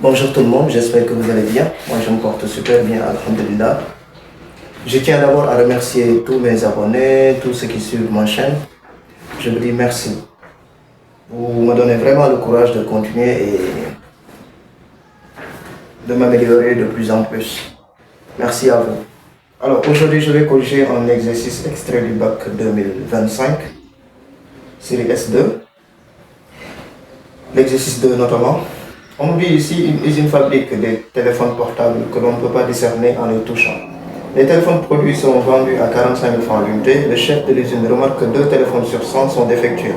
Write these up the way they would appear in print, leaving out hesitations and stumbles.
Bonjour tout le monde, j'espère que vous allez bien. Moi je me porte super bien, alhamdulillah. Je tiens d'abord à remercier tous mes abonnés, tous ceux qui suivent ma chaîne. Je vous dis merci. Vous me donnez vraiment le courage de continuer et de m'améliorer de plus en plus. Merci à vous. Alors aujourd'hui je vais corriger un exercice extrait du bac 2025, série S2. L'exercice 2 notamment. On nous dit ici une usine fabrique des téléphones portables que l'on ne peut pas discerner en les touchant. Les téléphones produits sont vendus à 45 000 francs l'unité. Le chef de l'usine remarque que 2 téléphones sur 100 sont défectueux.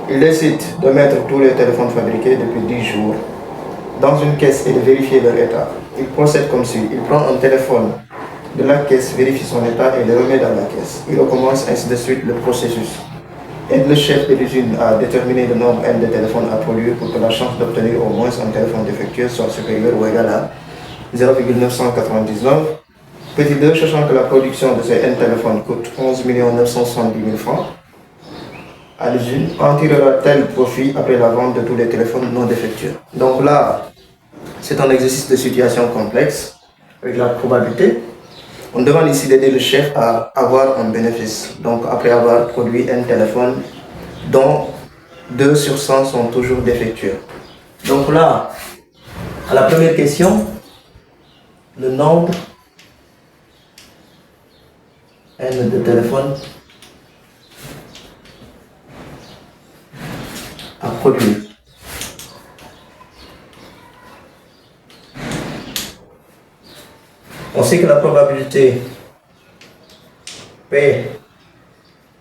Il décide de mettre tous les téléphones fabriqués depuis 10 jours dans une caisse et de vérifier leur état. Il procède comme suit. Il prend un téléphone de la caisse, vérifie son état et le remet dans la caisse. Il recommence ainsi de suite le processus. Aide le chef de l'usine à déterminer le nombre N de téléphones à produire pour que la chance d'obtenir au moins un téléphone défectueux soit supérieure ou égale à 0,999. Petit 2, sachant que la production de ces N téléphones coûte 11 970 000 francs à l'usine, en tirera tel profit après la vente de tous les téléphones non défectueux. Donc là, c'est un exercice de situation complexe avec la probabilité. On demande ici d'aider le chef à avoir un bénéfice. Donc après avoir produit un téléphone dont 2 sur 100 sont toujours défectueux. Donc là, à la première question, le nombre N de téléphones à produire. On sait que la probabilité P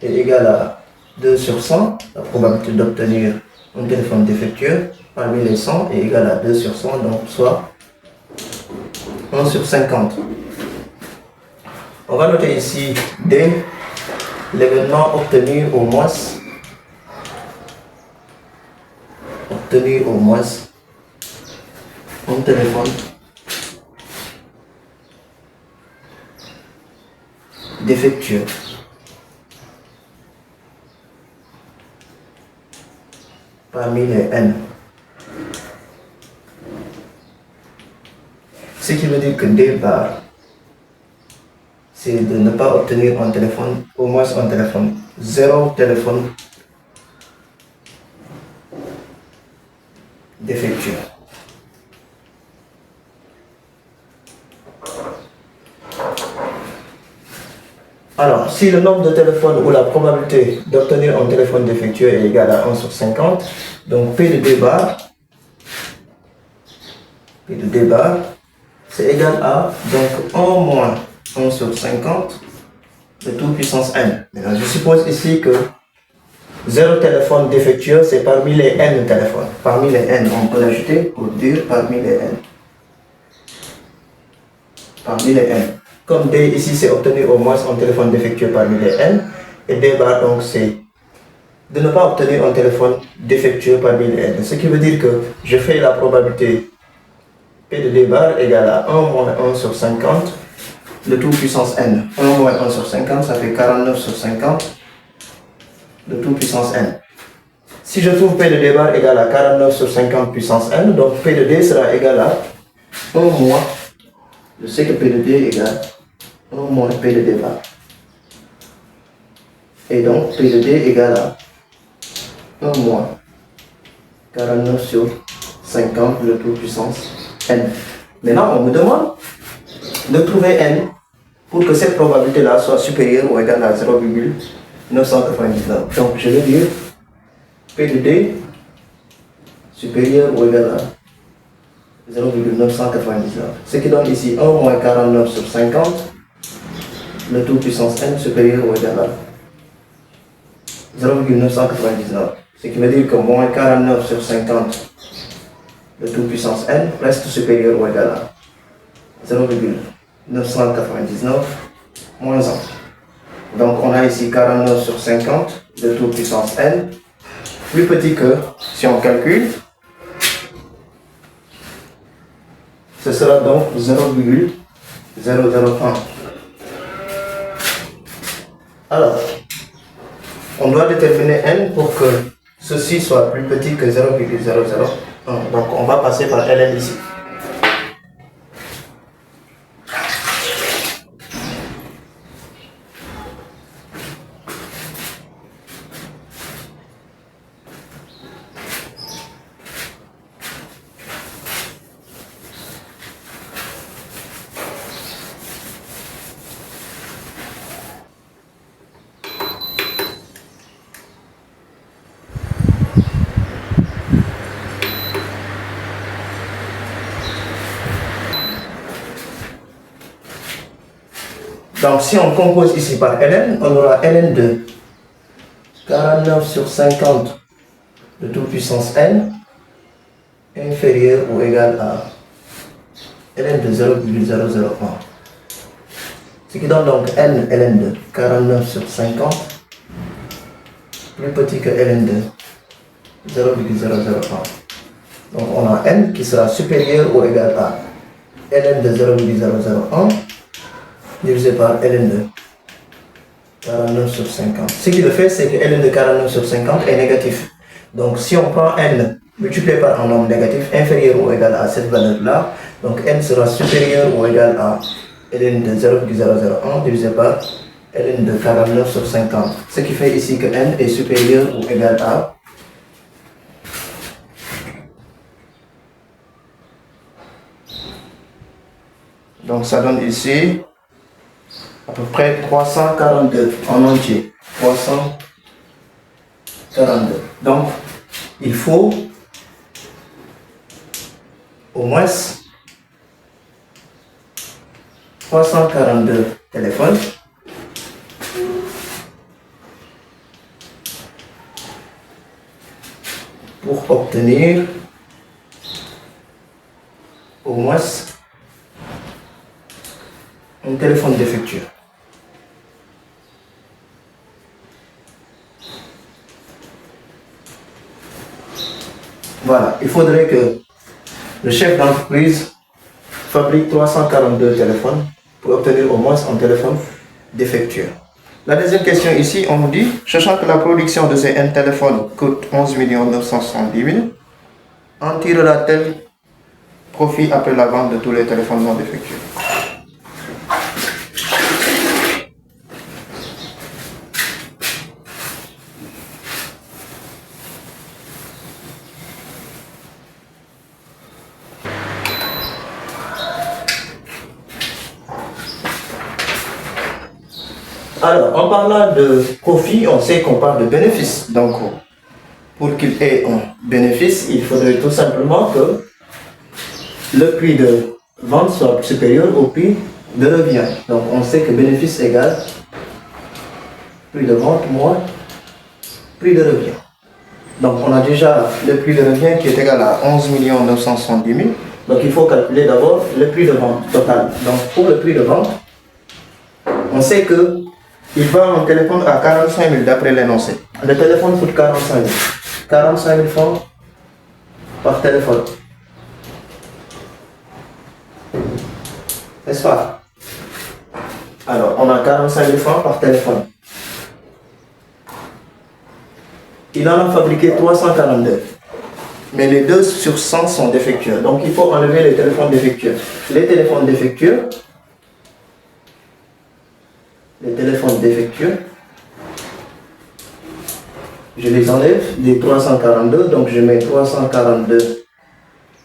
est égale à 2 sur 100. La probabilité d'obtenir un téléphone défectueux parmi les 100 est égale à 2 sur 100, donc soit 1 sur 50. On va noter ici D, l'événement obtenir au moins un téléphone défectueux. Parmi les N. Ce qui veut dire que D bar, c'est de ne pas obtenir un téléphone, au moins un téléphone. 0 téléphone défectueux. Alors, si le nombre de téléphones ou la probabilité d'obtenir un téléphone défectueux est égale à 1 sur 50, donc P de D bar, c'est égal à donc 1 moins 1 sur 50 de tout puissance N. Maintenant, je suppose ici que 0 téléphone défectueux, c'est parmi les N téléphones. Parmi les N, on peut l'ajouter pour dire parmi les N. Parmi les N. Comme D ici, c'est obtenir au moins un téléphone défectueux parmi les N. Et D bar, donc, c'est de ne pas obtenir un téléphone défectueux parmi les N. Ce qui veut dire que je fais la probabilité P de D bar égale à 1 moins 1 sur 50 de tout puissance N. 1 moins 1 sur 50, ça fait 49 sur 50 de tout puissance N. Si je trouve P de D bar égale à 49 sur 50 puissance N, donc P de D sera égal à 1 moins, je sais que P de D égale 1 moins P de D bar. Et donc P de D égale à 1 moins 49 sur 50 de toute puissance N. Maintenant, on me demande de trouver N pour que cette probabilité-là soit supérieure ou égale à 0,999. Donc, je vais dire P de D supérieur ou égal à 0,999. Ce qui donne ici 1 moins 49 sur 50 de toute puissance N supérieur ou égal à 0,999. Ce qui veut dire que moins 49 sur 50 de toute puissance N reste supérieur ou égal à 0,999 moins 1. Donc on a ici 49 sur 50 de toute puissance N, plus petit que, si on calcule, ce sera donc 0,001. Alors, on doit déterminer N pour que ceci soit plus petit que 0,001. Donc on va passer par Ln ici. Donc si on compose ici par ln, on aura ln2 49 sur 50 de toute puissance n inférieur ou égal à ln de 0,001. Ce qui donne donc n ln de 49 sur 50 plus petit que ln de 0,001. Donc on a n qui sera supérieur ou égal à ln de 0,001 divisé par ln de 49 sur 50. Ce qui le fait, c'est que ln de 49 sur 50 est négatif. Donc si on prend n multiplié par un nombre négatif inférieur ou égal à cette valeur-là, donc n sera supérieur ou égal à ln de 0,001 divisé par ln de 49 sur 50. Ce qui fait ici que n est supérieur ou égal à donc ça donne ici à peu près 342 en entier. 342. Donc, il faut au moins 342 téléphones pour obtenir au moins un téléphone défectueux. Voilà, il faudrait que le chef d'entreprise fabrique 342 téléphones pour obtenir au moins un téléphone défectueux. La deuxième question ici, on nous dit, sachant que la production de ces N téléphones coûte 11 970 000, en tirera-t-elle profit après la vente de tous les téléphones non défectueux? Alors, en parlant de profit, on sait qu'on parle de bénéfice. Donc, pour qu'il ait un bénéfice, il faudrait tout simplement que le prix de vente soit supérieur au prix de revient. Donc, on sait que bénéfice égale prix de vente moins prix de revient. Donc, on a déjà le prix de revient qui est égal à 11 970 000. Donc, il faut calculer d'abord le prix de vente total. Donc, pour le prix de vente, on sait que il vend un téléphone à 45 000 d'après l'énoncé. Le téléphone coûte 45 000. 45 000 francs par téléphone. N'est-ce pas? Alors, on a 45 000 francs par téléphone. Il en a fabriqué 342. Mais les 2 sur 100 sont défectueux. Donc, il faut enlever les téléphones défectueux. Les téléphones défectueux, je les enlève des 342, donc je mets 342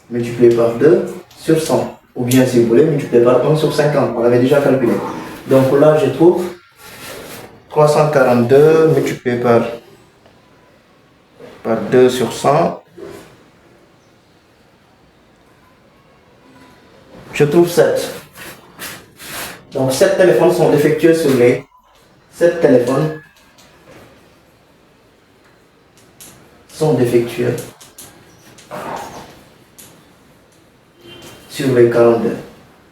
multiplié par 2 sur 100. Ou bien si vous voulez, multiplié par 1 sur 50, on avait déjà calculé. Donc là, je trouve 342 multiplié par 2 sur 100. Je trouve 7. Donc 7 téléphones sont défectueux sur les 7 téléphones sont défectueux sur les 42,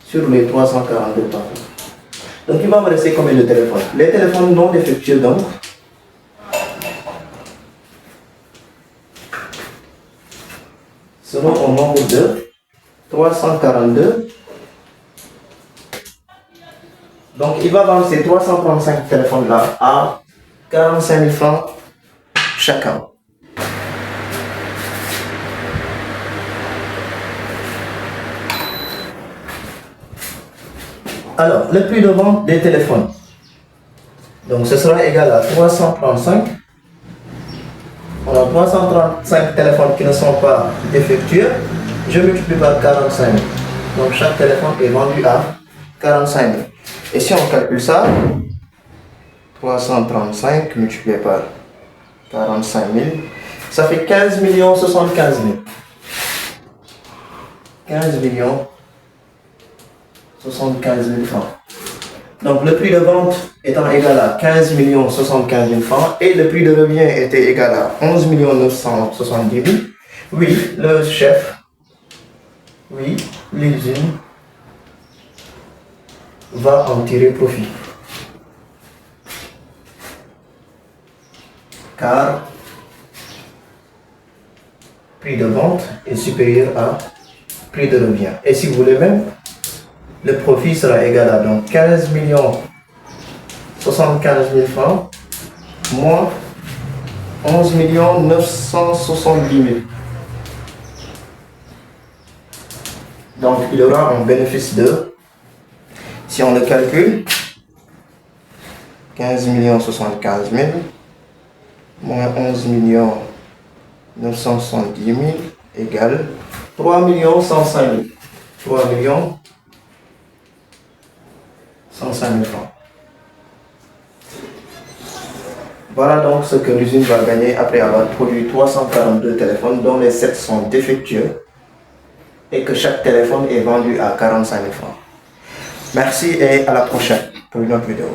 sur les 342 pardon. Donc il va me rester combien de téléphones? Les téléphones non défectueux donc seront au nombre de 342. Donc il va vendre ces 335 téléphones là à 45 000 francs chacun. Alors, le prix de vente des téléphones. Donc, ce sera égal à 335. On a 335 téléphones qui ne sont pas défectueux. Je multiplie par 45 000. Donc, chaque téléphone est vendu à 45 000. Et si on calcule ça, 335 multiplié par 45 000, ça fait 15 75 000. 15 75 000 francs. Donc le prix de vente étant égal à 15 75 000 francs et le prix de revient était égal à 11 970 000, oui, le chef, oui, l'usine va en tirer profit. Car prix de vente est supérieur à prix de revient. Et si vous voulez même, le profit sera égal à donc 15 75 000 francs moins 11 970 000. Donc il aura un bénéfice de, si on le calcule, 15 75 000 moins 11 970 000 égale 3 105 000. 3 105 000 francs. Voilà donc ce que l'usine va gagner après avoir produit 342 téléphones dont les 7 sont défectueux et que chaque téléphone est vendu à 45 000 francs. Merci et à la prochaine pour une autre vidéo.